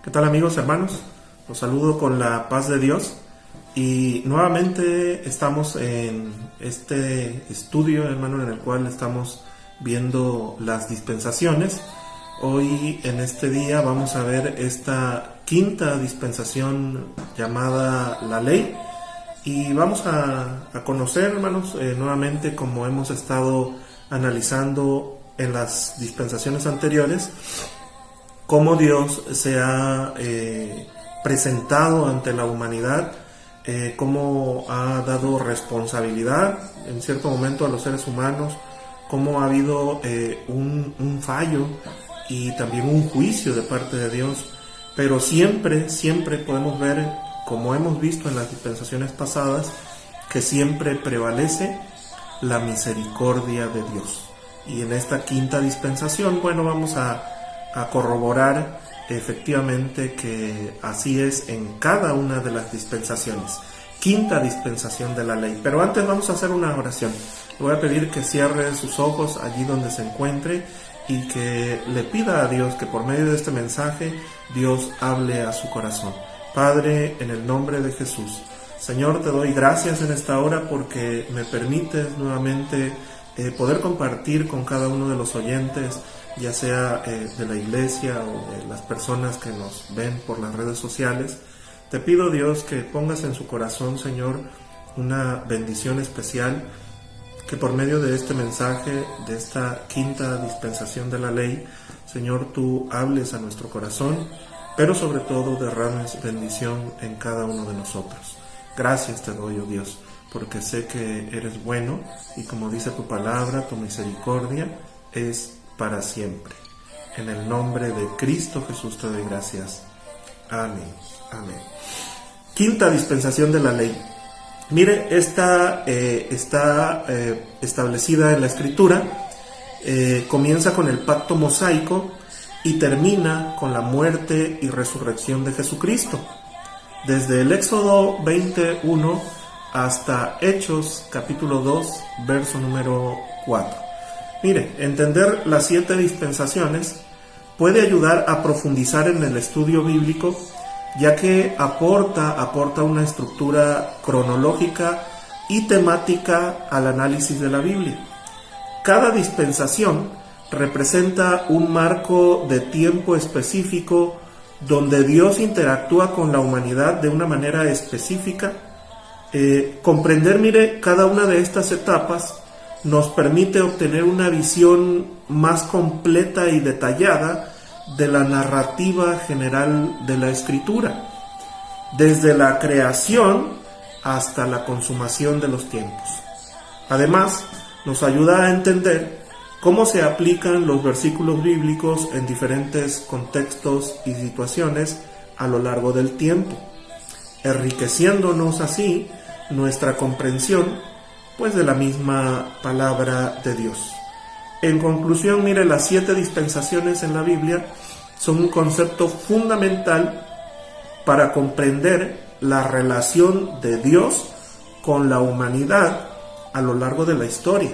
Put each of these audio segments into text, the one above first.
¿Qué tal, amigos, hermanos? Los saludo con la paz de Dios y nuevamente estamos en este estudio, hermano, en el cual estamos viendo las dispensaciones. Hoy, en este día, vamos a ver esta quinta dispensación llamada la ley y vamos a conocer, hermanos, nuevamente, como hemos estado analizando en las dispensaciones anteriores, cómo Dios se ha presentado ante la humanidad, cómo ha dado responsabilidad en cierto momento a los seres humanos, cómo ha habido un fallo y también un juicio de parte de Dios, pero siempre podemos ver, como hemos visto en las dispensaciones pasadas, que siempre prevalece la misericordia de Dios. Y en esta quinta dispensación, bueno, vamos a corroborar efectivamente que así es en cada una de las dispensaciones. Quinta dispensación de la ley. Pero antes vamos a hacer una oración. Le voy a pedir que cierre sus ojos allí donde se encuentre y que le pida a Dios que por medio de este mensaje Dios hable a su corazón. Padre, en el nombre de Jesús, Señor, te doy gracias en esta hora porque me permites nuevamente poder compartir con cada uno de los oyentes, ya sea de la iglesia o de las personas que nos ven por las redes sociales. Te pido, Dios, que pongas en su corazón, Señor, una bendición especial, que por medio de este mensaje, de esta quinta dispensación de la ley, Señor, tú hables a nuestro corazón, pero sobre todo derrames bendición en cada uno de nosotros. Gracias te doy, oh Dios, porque sé que eres bueno y, como dice tu palabra, tu misericordia es para siempre. En el nombre de Cristo Jesús te doy gracias. Amén. Amén. Quinta dispensación de la ley. Mire, esta está establecida en la Escritura. Comienza con el pacto mosaico y termina con la muerte y resurrección de Jesucristo. Desde el Éxodo 21 hasta Hechos capítulo 2, verso número 4. Mire, entender las 7 dispensaciones puede ayudar a profundizar en el estudio bíblico, ya que aporta una estructura cronológica y temática al análisis de la Biblia. Cada dispensación representa un marco de tiempo específico donde Dios interactúa con la humanidad de una manera específica. Comprender, mire, cada una de estas etapas nos permite obtener una visión más completa y detallada de la narrativa general de la Escritura, desde la creación hasta la consumación de los tiempos. Además, nos ayuda a entender cómo se aplican los versículos bíblicos en diferentes contextos y situaciones a lo largo del tiempo, enriqueciéndonos así nuestra comprensión pues de la misma palabra de Dios. En conclusión, mire, las 7 dispensaciones en la Biblia son un concepto fundamental para comprender la relación de Dios con la humanidad a lo largo de la historia.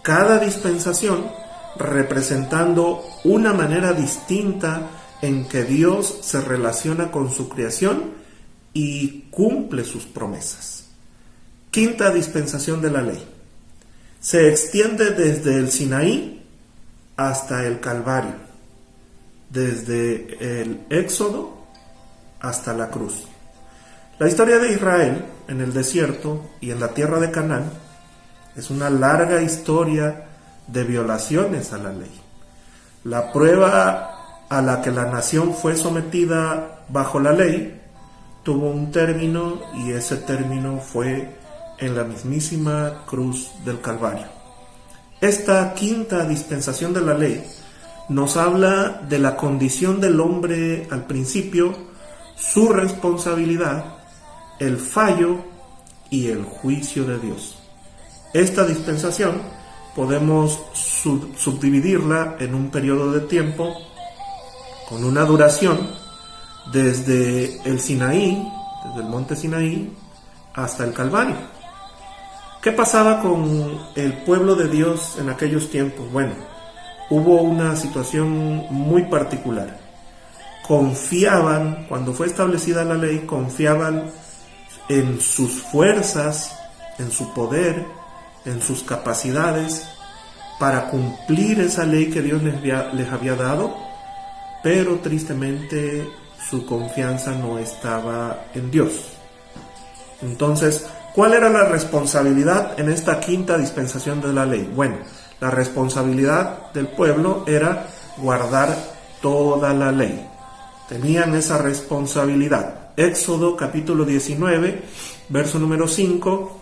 Cada dispensación representando una manera distinta en que Dios se relaciona con su creación y cumple sus promesas. Quinta dispensación de la ley. Se extiende desde el Sinaí hasta el Calvario, desde el Éxodo hasta la cruz. La historia de Israel en el desierto y en la tierra de Canaán es una larga historia de violaciones a la ley. La prueba a la que la nación fue sometida bajo la ley tuvo un término, y ese término fue en la mismísima cruz del Calvario. Esta quinta dispensación de la ley nos habla de la condición del hombre al principio, su responsabilidad, el fallo y el juicio de Dios. Esta dispensación podemos subdividirla en un periodo de tiempo con una duración desde el Sinaí, desde el monte Sinaí, hasta el Calvario. ¿Qué pasaba con el pueblo de Dios en aquellos tiempos? Bueno, hubo una situación muy particular. confiaban, cuando fue establecida la ley, confiaban en sus fuerzas, en su poder, en sus capacidades para cumplir esa ley que Dios les había dado, pero tristemente su confianza no estaba en Dios. Entonces, ¿cuál era la responsabilidad en esta quinta dispensación de la ley? Bueno, la responsabilidad del pueblo era guardar toda la ley. Tenían esa responsabilidad. Éxodo capítulo 19, verso número 5,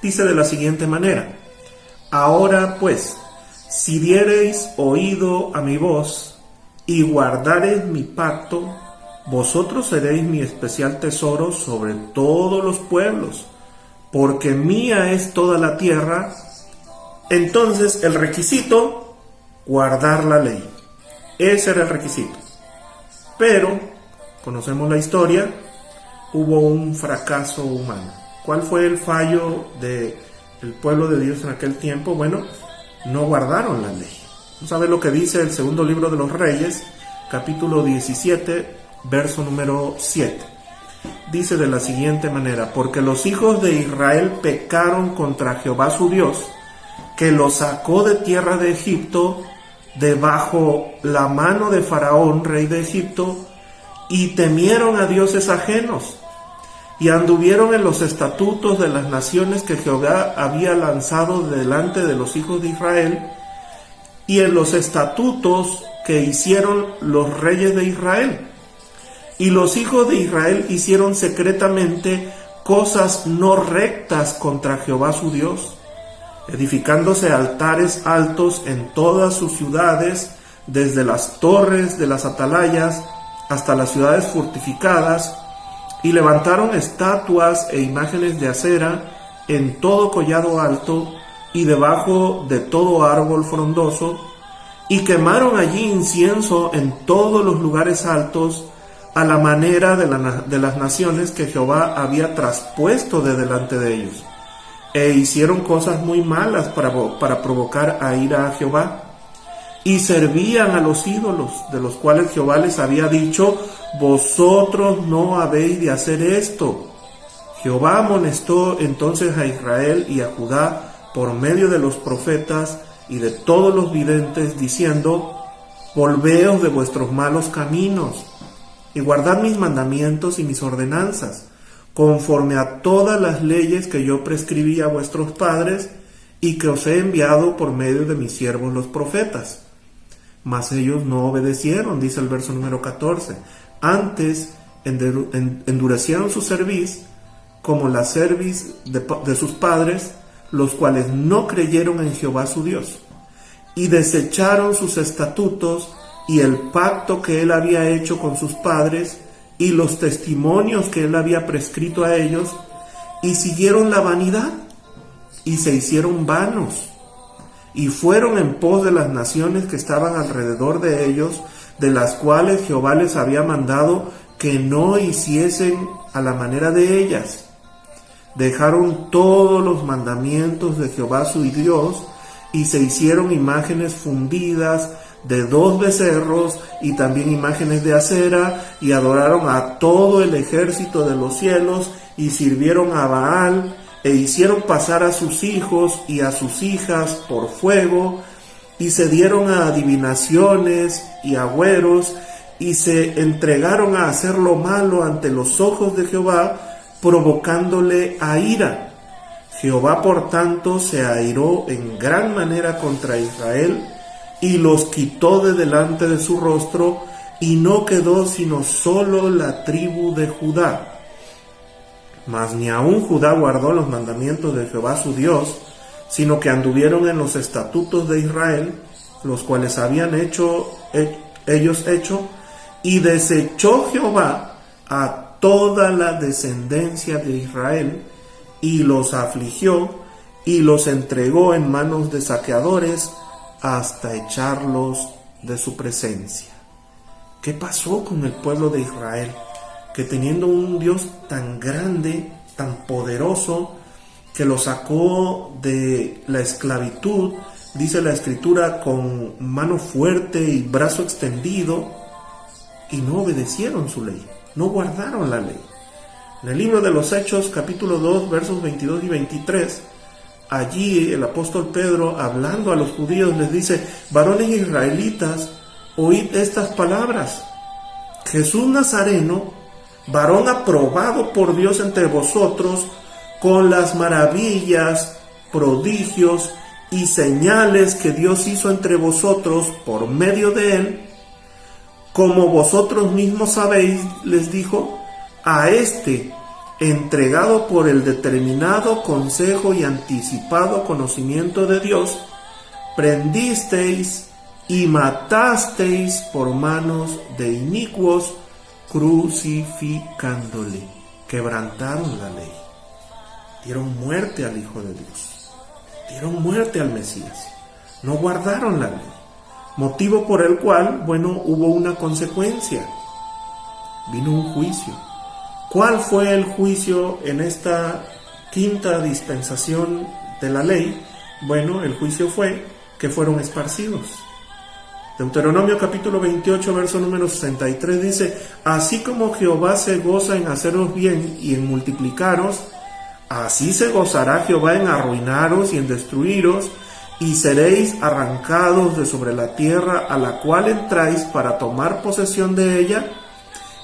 dice de la siguiente manera: Ahora pues, si diereis oído a mi voz y guardareis mi pacto, vosotros seréis mi especial tesoro sobre todos los pueblos, porque mía es toda la tierra. Entonces el requisito, guardar la ley. Ese era el requisito. Pero, conocemos la historia, hubo un fracaso humano. ¿Cuál fue el fallo del pueblo de Dios en aquel tiempo? Bueno, no guardaron la ley. Vamos a ver lo que dice el segundo libro de los Reyes, capítulo 17, verso número 7. Dice de la siguiente manera: Porque los hijos de Israel pecaron contra Jehová su Dios, que los sacó de tierra de Egipto, debajo la mano de Faraón, rey de Egipto, y temieron a dioses ajenos, y anduvieron en los estatutos de las naciones que Jehová había lanzado delante de los hijos de Israel, y en los estatutos que hicieron los reyes de Israel. Y los hijos de Israel hicieron secretamente cosas no rectas contra Jehová su Dios, edificándose altares altos en todas sus ciudades, desde las torres de las atalayas hasta las ciudades fortificadas, y levantaron estatuas e imágenes de acera en todo collado alto y debajo de todo árbol frondoso, y quemaron allí incienso en todos los lugares altos, a la manera de las naciones que Jehová había traspuesto de delante de ellos. E hicieron cosas muy malas para provocar a ira a Jehová, y servían a los ídolos, de los cuales Jehová les había dicho: vosotros no habéis de hacer esto. Jehová amonestó entonces a Israel y a Judá por medio de los profetas y de todos los videntes, diciendo: volveos de vuestros malos caminos, y guardad mis mandamientos y mis ordenanzas, conforme a todas las leyes que yo prescribí a vuestros padres y que os he enviado por medio de mis siervos los profetas. Mas ellos no obedecieron, dice el verso número 14. Antes endurecieron su cerviz, como la cerviz de sus padres, los cuales no creyeron en Jehová su Dios, y desecharon sus estatutos y el pacto que él había hecho con sus padres, y los testimonios que él había prescrito a ellos, y siguieron la vanidad, y se hicieron vanos, y fueron en pos de las naciones que estaban alrededor de ellos, de las cuales Jehová les había mandado que no hiciesen a la manera de ellas. Dejaron todos los mandamientos de Jehová su Dios, y se hicieron imágenes fundidas de 2 becerros, y también imágenes de acera, y adoraron a todo el ejército de los cielos, y sirvieron a Baal, e hicieron pasar a sus hijos y a sus hijas por fuego, y se dieron a adivinaciones y agüeros, y se entregaron a hacer lo malo ante los ojos de Jehová, provocándole a ira. Jehová, por tanto, se airó en gran manera contra Israel, y los quitó de delante de su rostro, y no quedó sino solo la tribu de Judá. Mas ni aun Judá guardó los mandamientos de Jehová su Dios, sino que anduvieron en los estatutos de Israel, los cuales habían ellos hecho, y desechó Jehová a toda la descendencia de Israel, y los afligió, y los entregó en manos de saqueadores, hasta echarlos de su presencia. ¿Qué pasó con el pueblo de Israel? Que teniendo un Dios tan grande, tan poderoso, que lo sacó de la esclavitud, dice la Escritura, con mano fuerte y brazo extendido, y no obedecieron su ley, no guardaron la ley. En el libro de los Hechos, capítulo 2, versos 22 y 23, allí el apóstol Pedro, hablando a los judíos, les dice: varones israelitas, oíd estas palabras. Jesús Nazareno, varón aprobado por Dios entre vosotros, con las maravillas, prodigios y señales que Dios hizo entre vosotros por medio de él, como vosotros mismos sabéis, les dijo, a este, entregado por el determinado consejo y anticipado conocimiento de Dios, prendisteis y matasteis por manos de inicuos, crucificándole. Quebrantaron la ley, dieron muerte al Hijo de Dios, dieron muerte al Mesías, no guardaron la ley, motivo por el cual, hubo una consecuencia, vino un juicio. ¿Cuál fue el juicio en esta quinta dispensación de la ley? El juicio fue que fueron esparcidos. Deuteronomio capítulo 28, verso número 63 dice: así como Jehová se goza en haceros bien y en multiplicaros, así se gozará Jehová en arruinaros y en destruiros, y seréis arrancados de sobre la tierra a la cual entráis para tomar posesión de ella,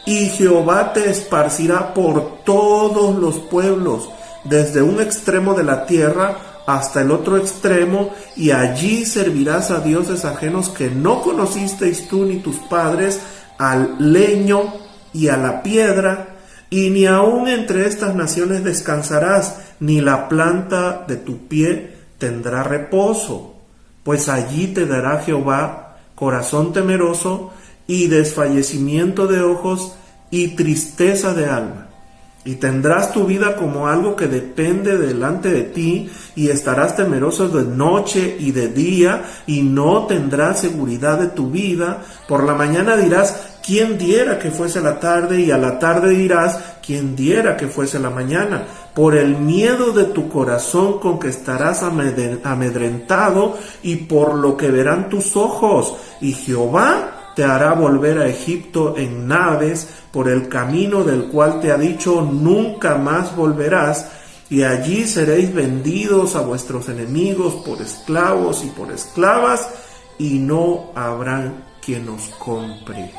y Jehová te esparcirá por todos los pueblos, desde un extremo de la tierra hasta el otro extremo, y allí servirás a dioses ajenos que no conocisteis tú ni tus padres, al leño y a la piedra, y ni aun entre estas naciones descansarás, ni la planta de tu pie tendrá reposo, pues allí te dará Jehová corazón temeroso y desfallecimiento de ojos y tristeza de alma. Y tendrás tu vida como algo que depende delante de ti, y estarás temeroso de noche y de día, y no tendrás seguridad de tu vida. Por la mañana dirás: ¿quién diera que fuese la tarde? Y a la tarde dirás: ¿quién diera que fuese la mañana? Por el miedo de tu corazón con que estarás amedrentado, y por lo que verán tus ojos. Y Jehová te hará volver a Egipto en naves, por el camino del cual te ha dicho: nunca más volverás, y allí seréis vendidos a vuestros enemigos por esclavos y por esclavas, y no habrá quien os compre.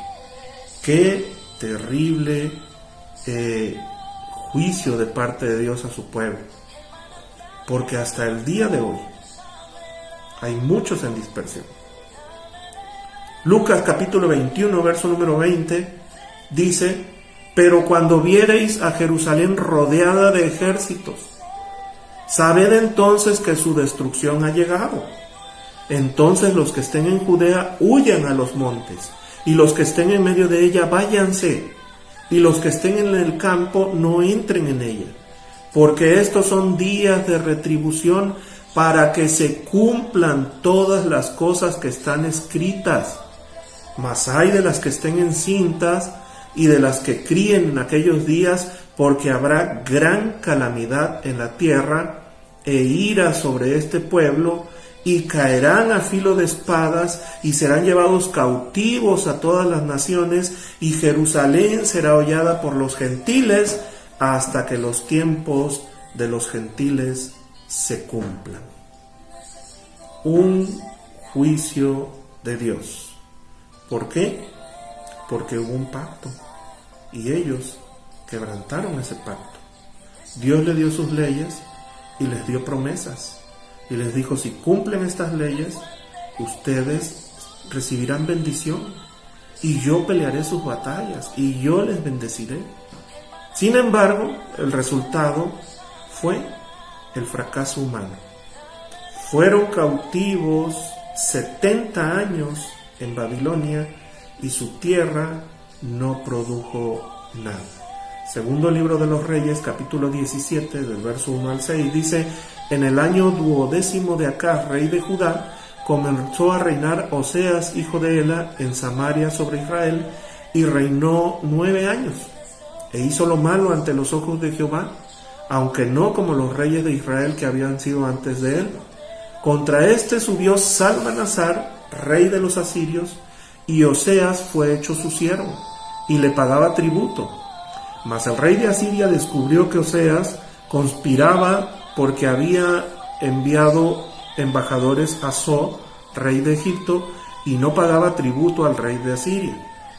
Qué terrible juicio de parte de Dios a su pueblo, porque hasta el día de hoy hay muchos en dispersión. Lucas capítulo 21, verso número 20, dice: pero cuando viereis a Jerusalén rodeada de ejércitos, sabed entonces que su destrucción ha llegado. Entonces los que estén en Judea huyan a los montes, y los que estén en medio de ella váyanse, y los que estén en el campo no entren en ella, porque estos son días de retribución, para que se cumplan todas las cosas que están escritas. Mas ay de las que estén encintas y de las que críen en aquellos días, porque habrá gran calamidad en la tierra e ira sobre este pueblo, y caerán a filo de espadas, y serán llevados cautivos a todas las naciones, y Jerusalén será hollada por los gentiles, hasta que los tiempos de los gentiles se cumplan. Un juicio de Dios. ¿Por qué? Porque hubo un pacto, y ellos quebrantaron ese pacto. Dios le dio sus leyes y les dio promesas, y les dijo: si cumplen estas leyes, ustedes recibirán bendición, y yo pelearé sus batallas, y yo les bendeciré. Sin embargo, el resultado fue el fracaso humano. Fueron cautivos 70 años en Babilonia, y su tierra no produjo nada. Segundo libro de los Reyes, capítulo 17, del verso 1 al 6, dice: en el año 12º de Acaz, rey de Judá, comenzó a reinar Oseas, hijo de Ela, en Samaria sobre Israel, y reinó 9 años, e hizo lo malo ante los ojos de Jehová, aunque no como los reyes de Israel que habían sido antes de él. Contra este subió Salmanasar, rey de los asirios, y Oseas fue hecho su siervo. y le pagaba tributo. Mas el rey de Asiria descubrió que Oseas conspiraba porque había enviado embajadores a So, rey de Egipto, y no pagaba tributo al rey de Asiria,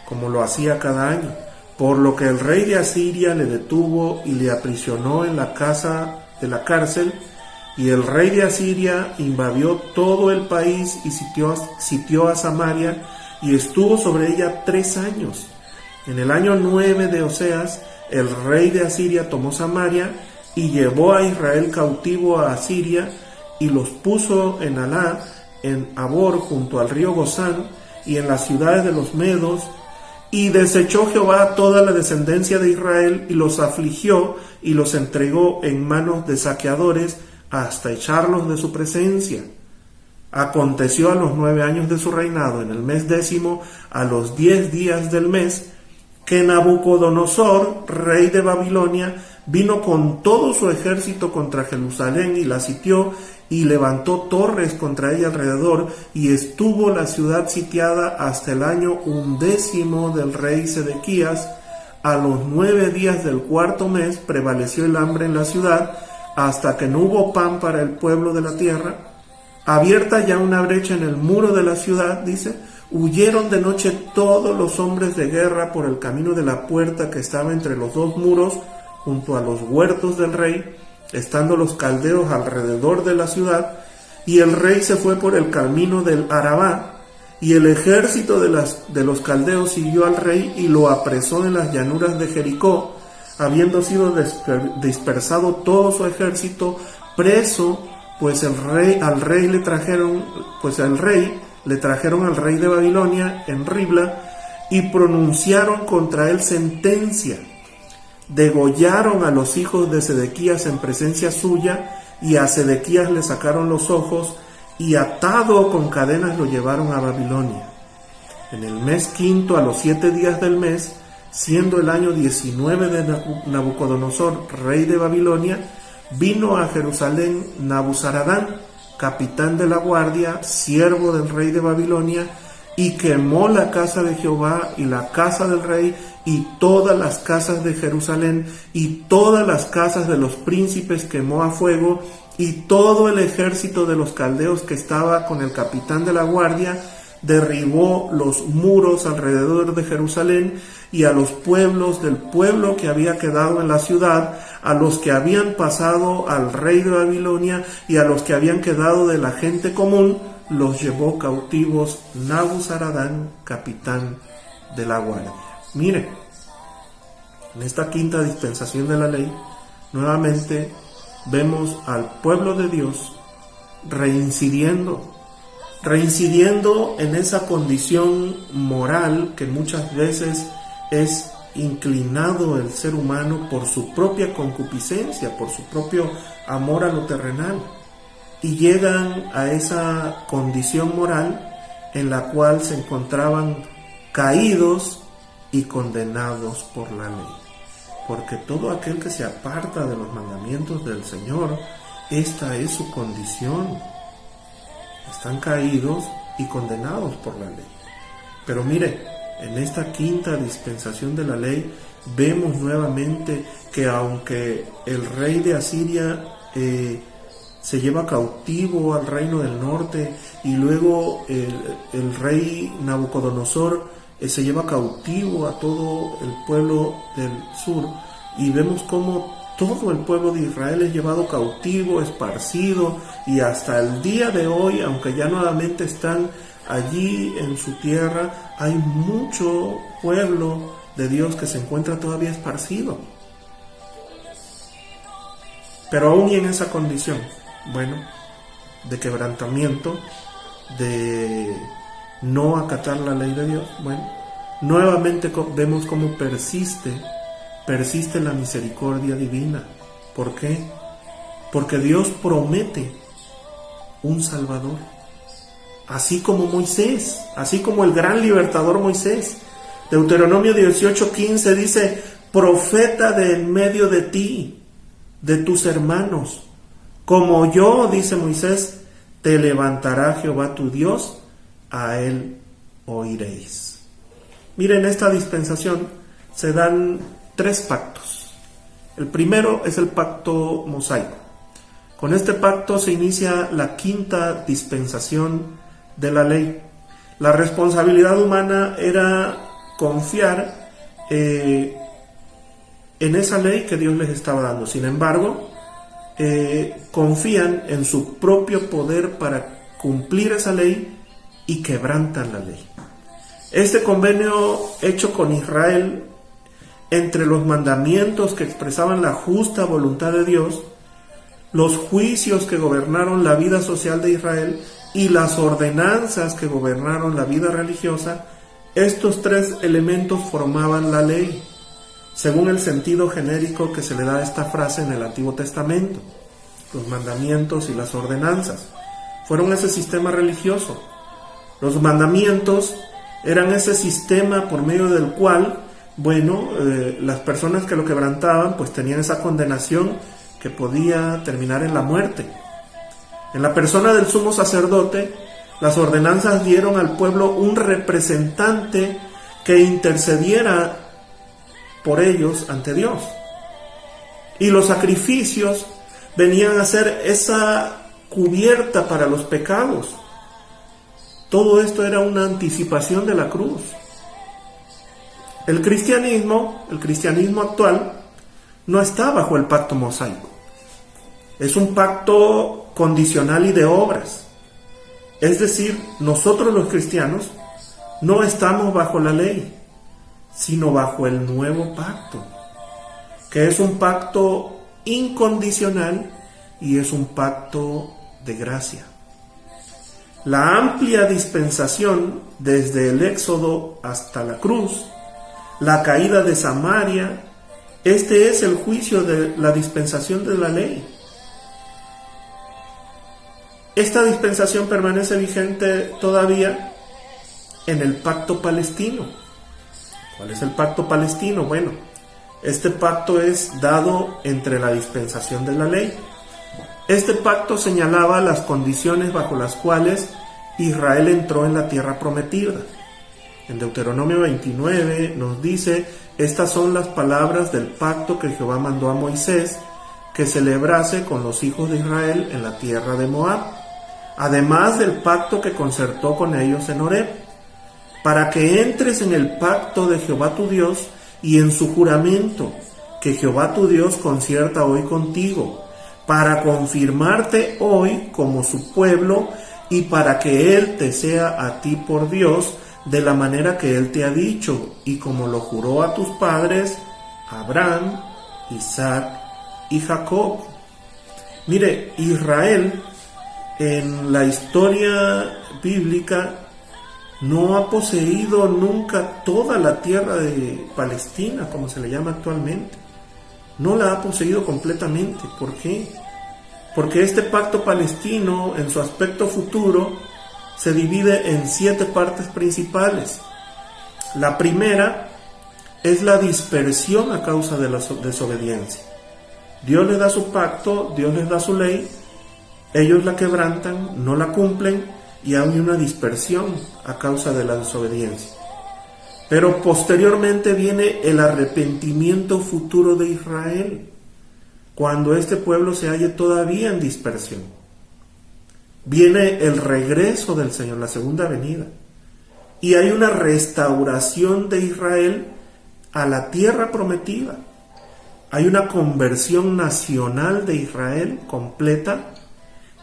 como lo hacía cada año, por lo que el rey de Asiria le detuvo y le aprisionó en la casa de la cárcel, y el rey de Asiria invadió todo el país y sitió a Samaria, y estuvo sobre ella 3 años. En el año 9 de Oseas, el rey de Asiria tomó Samaria y llevó a Israel cautivo a Asiria y los puso en Alá, en Abor, junto al río Gozán, y en las ciudades de los medos. Y desechó Jehová a toda la descendencia de Israel y los afligió y los entregó en manos de saqueadores hasta echarlos de su presencia. Aconteció a los 9 años de su reinado, en el mes 10, a los 10 días del mes, que Nabucodonosor, rey de Babilonia, vino con todo su ejército contra Jerusalén y la sitió, y levantó torres contra ella alrededor, y estuvo la ciudad sitiada hasta el año 11 del rey Sedequías. A los 9 días del 4º mes prevaleció el hambre en la ciudad, hasta que no hubo pan para el pueblo de la tierra. Abierta ya una brecha en el muro de la ciudad, dice, huyeron de noche todos los hombres de guerra por el camino de la puerta que estaba entre los 2 muros, junto a los huertos del rey, estando los caldeos alrededor de la ciudad, y el rey se fue por el camino del Arabá, y el ejército de los caldeos siguió al rey y lo apresó en las llanuras de Jericó, habiendo sido dispersado todo su ejército preso, pues al rey le trajeron al rey de Babilonia en Ribla, y pronunciaron contra él sentencia. Degollaron a los hijos de Sedequías en presencia suya, y a Sedequías le sacaron los ojos, y atado con cadenas lo llevaron a Babilonia. En el mes 5, a los 7 días del mes, siendo el año 19 de Nabucodonosor, rey de Babilonia, vino a Jerusalén Nabuzaradán, capitán de la guardia, siervo del rey de Babilonia, y quemó la casa de Jehová y la casa del rey y todas las casas de Jerusalén y todas las casas de los príncipes quemó a fuego, y todo el ejército de los caldeos que estaba con el capitán de la guardia derribó los muros alrededor de Jerusalén, y a los pueblos del pueblo que había quedado en la ciudad, a los que habían pasado al rey de Babilonia y a los que habían quedado de la gente común, los llevó cautivos Nabuzaradán, capitán de la guardia. Mire, en esta 5ª dispensación de la ley, nuevamente vemos al pueblo de Dios reincidiendo en esa condición moral que muchas veces es inclinado el ser humano por su propia concupiscencia, por su propio amor a lo terrenal, y llegan a esa condición moral en la cual se encontraban caídos y condenados por la ley. Porque todo aquel que se aparta de los mandamientos del Señor, esta es su condición. Están caídos y condenados por la ley. Pero mire, en esta 5ª dispensación de la ley, vemos nuevamente que aunque el rey de Asiria se lleva cautivo al reino del norte, y luego el rey Nabucodonosor se lleva cautivo a todo el pueblo del sur, y vemos cómo todo el pueblo de Israel es llevado cautivo, esparcido, y hasta el día de hoy, aunque ya nuevamente están allí en su tierra, hay mucho pueblo de Dios que se encuentra todavía esparcido. Pero aún y en esa condición, de quebrantamiento, de no acatar la ley de Dios, nuevamente vemos cómo persiste la misericordia divina. ¿Por qué? Porque Dios promete un Salvador, así como Moisés, así como el gran libertador Moisés. Deuteronomio 18:15 dice: profeta de en medio de ti, de tus hermanos, como yo, dice Moisés, te levantará Jehová tu Dios, a él oiréis. Mire, en esta dispensación se dan 3 pactos. El primero es el pacto mosaico. Con este pacto se inicia la 5ª dispensación de la ley. La responsabilidad humana era confiar en esa ley que Dios les estaba dando. Sin embargo, confían en su propio poder para cumplir esa ley y quebrantan la ley. Este convenio hecho con Israel, entre los mandamientos que expresaban la justa voluntad de Dios, los juicios que gobernaron la vida social de Israel y las ordenanzas que gobernaron la vida religiosa, estos 3 elementos formaban la ley, según el sentido genérico que se le da a esta frase en el Antiguo Testamento. Los mandamientos y las ordenanzas fueron ese sistema religioso. Los mandamientos eran ese sistema por medio del cual, las personas que lo quebrantaban pues tenían esa condenación que podía terminar en la muerte. En la persona del sumo sacerdote, las ordenanzas dieron al pueblo un representante que intercediera por ellos ante Dios. Y los sacrificios venían a ser esa cubierta para los pecados. Todo esto era una anticipación de la cruz. El cristianismo actual no está bajo el pacto mosaico. Es un pacto condicional y de obras. Es decir, nosotros los cristianos no estamos bajo la ley, sino bajo el nuevo pacto, que es un pacto incondicional y es un pacto de gracia. La amplia dispensación desde el Éxodo hasta la cruz, la caída de Samaria, este es el juicio de la dispensación de la ley. Esta dispensación permanece vigente todavía en el pacto palestino. ¿Cuál es el pacto palestino? Bueno, este pacto es dado entre la dispensación de la ley. Este pacto señalaba las condiciones bajo las cuales Israel entró en la tierra prometida. En Deuteronomio 29 nos dice: estas son las palabras del pacto que Jehová mandó a Moisés que celebrase con los hijos de Israel en la tierra de Moab, además del pacto que concertó con ellos en Horeb, para que entres en el pacto de Jehová tu Dios y en su juramento que Jehová tu Dios concierta hoy contigo, para confirmarte hoy como su pueblo y para que Él te sea a ti por Dios de la manera que Él te ha dicho y como lo juró a tus padres, Abraham, Isaac y Jacob. Mire, Israel en la historia bíblica no ha poseído nunca toda la tierra de Palestina, como se le llama actualmente. No la ha poseído completamente. ¿Por qué? Porque este pacto palestino, en su aspecto futuro, se divide en 7 partes principales. La primera es la dispersión a causa de la desobediencia. Dios les da su pacto, Dios les da su ley, ellos la quebrantan, no la cumplen y hay una dispersión a causa de la desobediencia. Pero posteriormente viene el arrepentimiento futuro de Israel, cuando este pueblo se halle todavía en dispersión. Viene el regreso del Señor, la segunda venida, y hay una restauración de Israel a la tierra prometida. Hay una conversión nacional de Israel completa,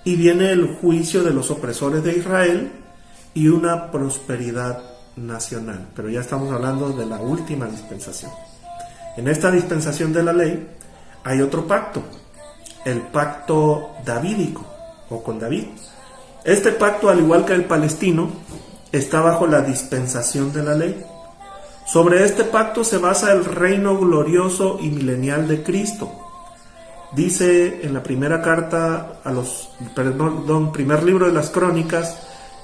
y viene el juicio de los opresores de Israel y una prosperidad nacional. Pero ya estamos hablando de la última dispensación. En esta dispensación de la ley hay otro pacto, el pacto davídico o con David. Este pacto, al igual que el palestino, está bajo la dispensación de la ley. Sobre este pacto se basa el reino glorioso y milenial de Cristo. Dice en la primera carta primer libro de las Crónicas,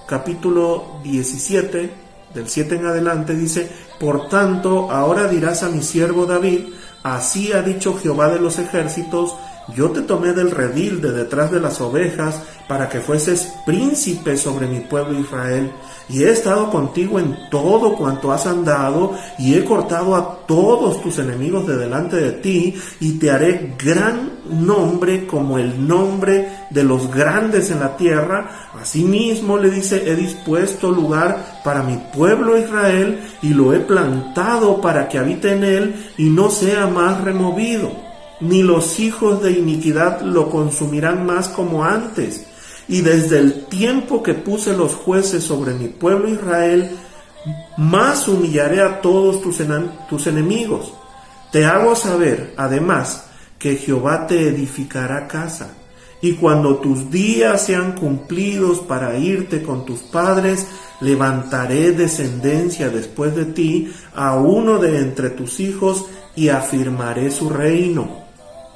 capítulo 17, del 7 en adelante, dice: por tanto, ahora dirás a mi siervo David, así ha dicho Jehová de los ejércitos, Yo te tomé del redil de detrás de las ovejas para que fueses príncipe sobre mi pueblo Israel. Y he estado contigo en todo cuanto has andado, y he cortado a todos tus enemigos de delante de ti, y te haré gran nombre como el nombre de los grandes en la tierra. Asimismo, le dice, he dispuesto lugar para mi pueblo Israel, y lo he plantado para que habite en él, y no sea más removido. Ni los hijos de iniquidad lo consumirán más como antes. Y desde el tiempo que puse los jueces sobre mi pueblo Israel, más humillaré a todos tus enemigos. Te hago saber, además, que Jehová te edificará casa. Y cuando tus días sean cumplidos para irte con tus padres, levantaré descendencia después de ti a uno de entre tus hijos, y afirmaré su reino.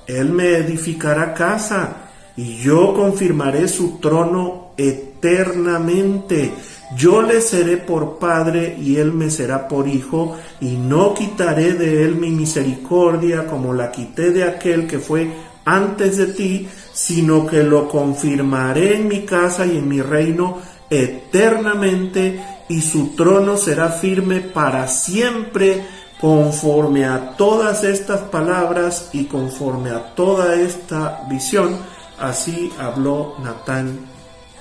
Él me edificará casa, y yo confirmaré su trono eternamente. Yo le seré por padre, y él me será por hijo, y no quitaré de él mi misericordia como la quité de aquel que fue antes de ti, sino que lo confirmaré en mi casa y en mi reino eternamente, y su trono será firme para siempre. Conforme a todas estas palabras y conforme a toda esta visión, así habló Natán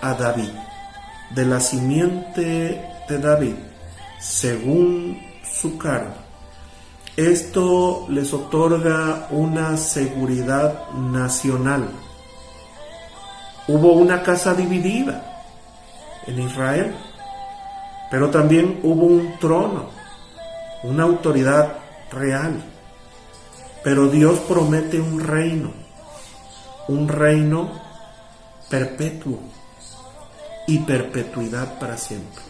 a David, de la simiente de David, según su carne. Esto les otorga una seguridad nacional. Hubo una casa dividida en Israel, pero también hubo un trono, una autoridad real. Pero Dios promete un reino perpetuo y perpetuidad para siempre.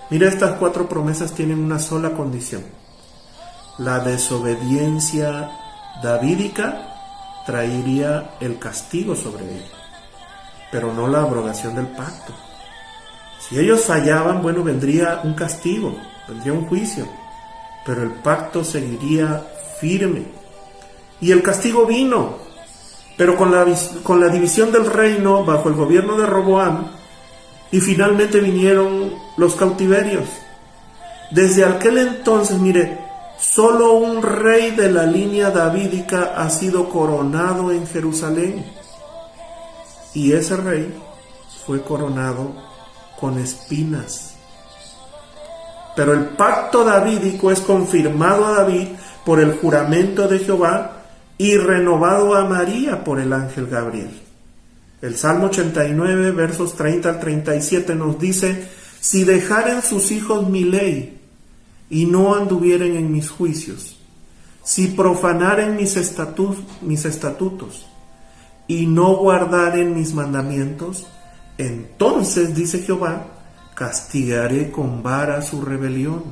Mira, estas 4 promesas tienen una sola condición: la desobediencia davídica traería el castigo sobre ellos, pero no la abrogación del pacto. Si ellos fallaban, bueno, vendría un castigo, vendría un juicio, pero el pacto seguiría firme. Y el castigo vino, pero con la división del reino bajo el gobierno de Roboam, y finalmente vinieron los cautiverios. Desde aquel entonces, mire, solo un rey de la línea davídica ha sido coronado en Jerusalén, y ese rey fue coronado con espinas. Pero el pacto davídico es confirmado a David por el juramento de Jehová y renovado a María por el ángel Gabriel. El Salmo 89, versos 30 al 37 nos dice: si dejaren sus hijos mi ley y no anduvieren en mis juicios, si profanaren mis estatutos y no guardaren mis mandamientos, entonces, dice Jehová, castigaré con vara su rebelión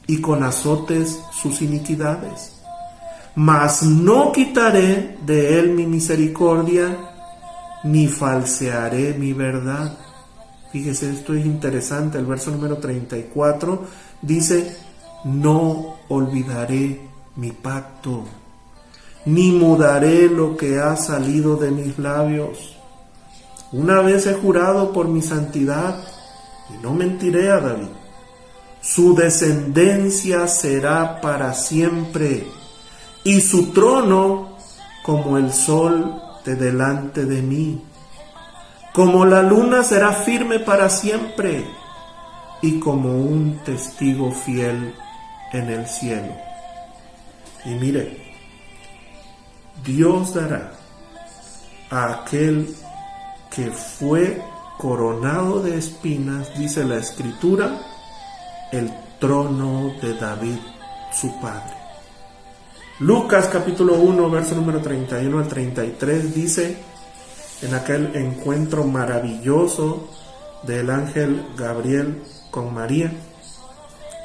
y con azotes sus iniquidades. Mas no quitaré de él mi misericordia, ni falsearé mi verdad. Fíjese, esto es interesante. El verso número 34 dice: no olvidaré mi pacto, ni mudaré lo que ha salido de mis labios. Una vez he jurado por mi santidad, y no mentiré a David. Su descendencia será para siempre, y su trono como el sol de delante de mí. Como la luna será firme para siempre, y como un testigo fiel en el cielo. Y mire, Dios dará a aquel que fue coronado de espinas, dice la Escritura, el trono de David, su padre. Lucas capítulo 1, verso número 31 al 33 dice: en aquel encuentro maravilloso del ángel Gabriel con María,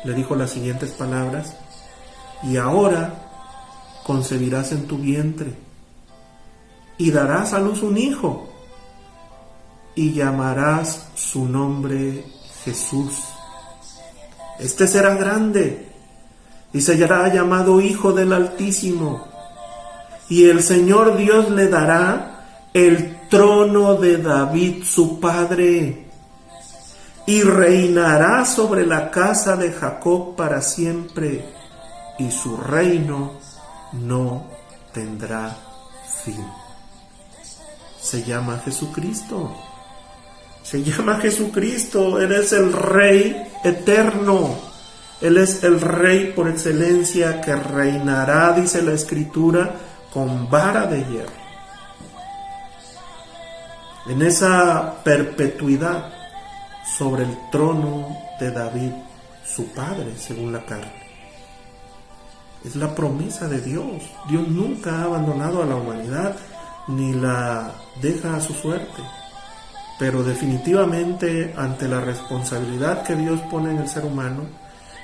le dijo las siguientes palabras: y ahora concebirás en tu vientre, y darás a luz un hijo, y llamarás su nombre Jesús. Este será grande, y será llamado Hijo del Altísimo, y el Señor Dios le dará el trono de David su padre, y reinará sobre la casa de Jacob para siempre, y su reino no tendrá fin. Se llama Jesucristo. Se llama Jesucristo. Él es el Rey eterno. Él es el Rey por excelencia que reinará, dice la Escritura, con vara de hierro. En esa perpetuidad sobre el trono de David, su padre, según la carne. Es la promesa de Dios. Dios nunca ha abandonado a la humanidad ni la deja a su suerte. Pero definitivamente, ante la responsabilidad que Dios pone en el ser humano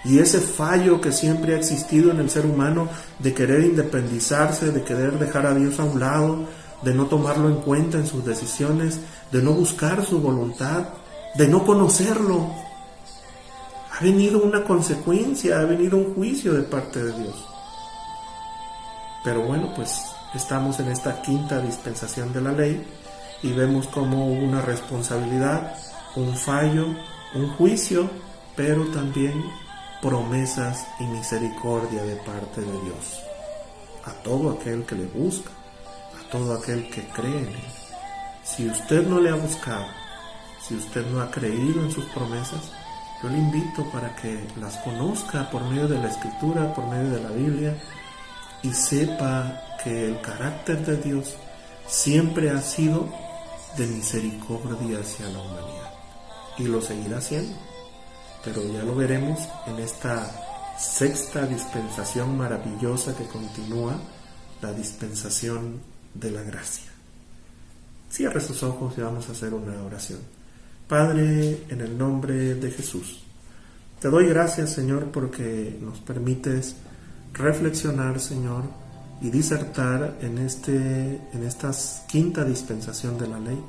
y ese fallo que siempre ha existido en el ser humano de querer independizarse, de querer dejar a Dios a un lado, de no tomarlo en cuenta en sus decisiones, de no buscar su voluntad, de no conocerlo, ha venido una consecuencia, ha venido un juicio de parte de Dios. Pero bueno, pues estamos en esta quinta dispensación de la ley y vemos como hubo una responsabilidad, un fallo, un juicio, pero también promesas y misericordia de parte de Dios a todo aquel que le busca, a todo aquel que cree en él. Si usted no le ha buscado, si usted no ha creído en sus promesas, yo le invito para que las conozca por medio de la Escritura, por medio de la Biblia, y sepa que el carácter de Dios siempre ha sido de misericordia hacia la humanidad, y lo seguirá siendo. Pero ya lo veremos en esta sexta dispensación maravillosa que continúa, la dispensación de la gracia. Cierre sus ojos y vamos a hacer una oración. Padre, en el nombre de Jesús, te doy gracias, Señor, porque nos permites reflexionar, Señor, y disertar en esta quinta dispensación de la ley,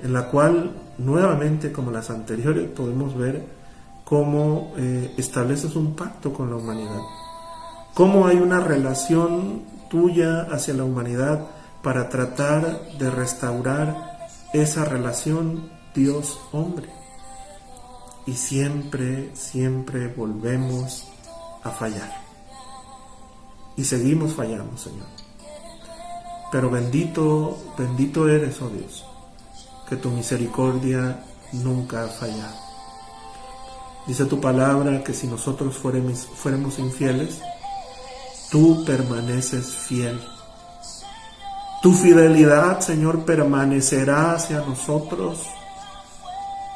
en la cual, nuevamente, como las anteriores, podemos ver cómo estableces un pacto con la humanidad, cómo hay una relación tuya hacia la humanidad para tratar de restaurar esa relación Dios-hombre. Y siempre, siempre volvemos a fallar. Y seguimos fallando, Señor. Pero bendito, bendito eres, oh Dios, que tu misericordia nunca ha fallado. Dice tu palabra que si nosotros fuéramos infieles, tú permaneces fiel. Tu fidelidad, Señor, permanecerá hacia nosotros.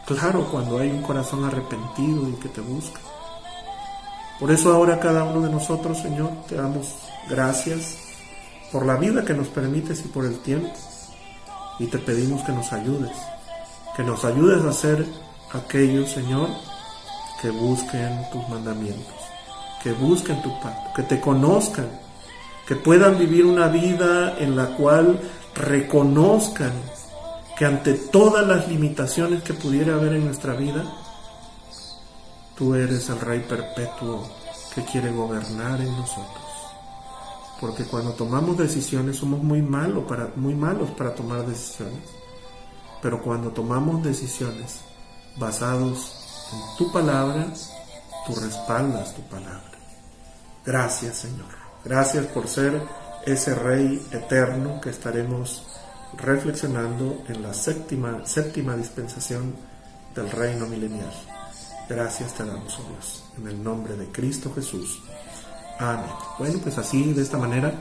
Claro, cuando hay un corazón arrepentido y que te busca. Por eso ahora cada uno de nosotros, Señor, te damos gracias por la vida que nos permites y por el tiempo. Y te pedimos que nos ayudes a hacer aquellos, Señor, que busquen tus mandamientos, que busquen tu pacto, que te conozcan, que puedan vivir una vida en la cual reconozcan que ante todas las limitaciones que pudiera haber en nuestra vida, tú eres el Rey perpetuo que quiere gobernar en nosotros. Porque cuando tomamos decisiones somos muy malos para tomar decisiones. Pero cuando tomamos decisiones basados en tu palabra, tú respaldas tu palabra. Gracias, Señor. Gracias por ser ese Rey eterno que estaremos reflexionando en la séptima dispensación del reino milenial. Gracias te damos, oh Dios, en el nombre de Cristo Jesús. Amén. Bueno, pues así, de esta manera,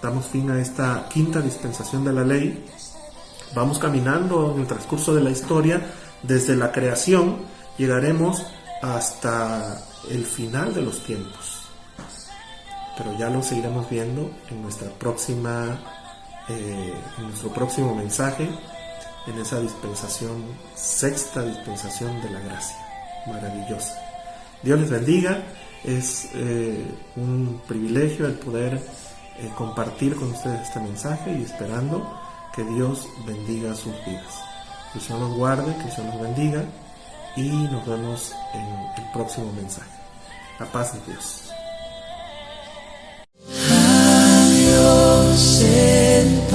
damos fin a esta quinta dispensación de la ley. Vamos caminando en el transcurso de la historia, desde la creación, llegaremos hasta el final de los tiempos. Pero ya lo seguiremos viendo en nuestro próximo mensaje, en esa sexta dispensación de la gracia. Maravillosa. Dios les bendiga. Es un privilegio el poder compartir con ustedes este mensaje y esperando que Dios bendiga sus vidas. Que el Señor los guarde, que el Señor los bendiga y nos vemos en el próximo mensaje. La paz de Dios. Adiós. en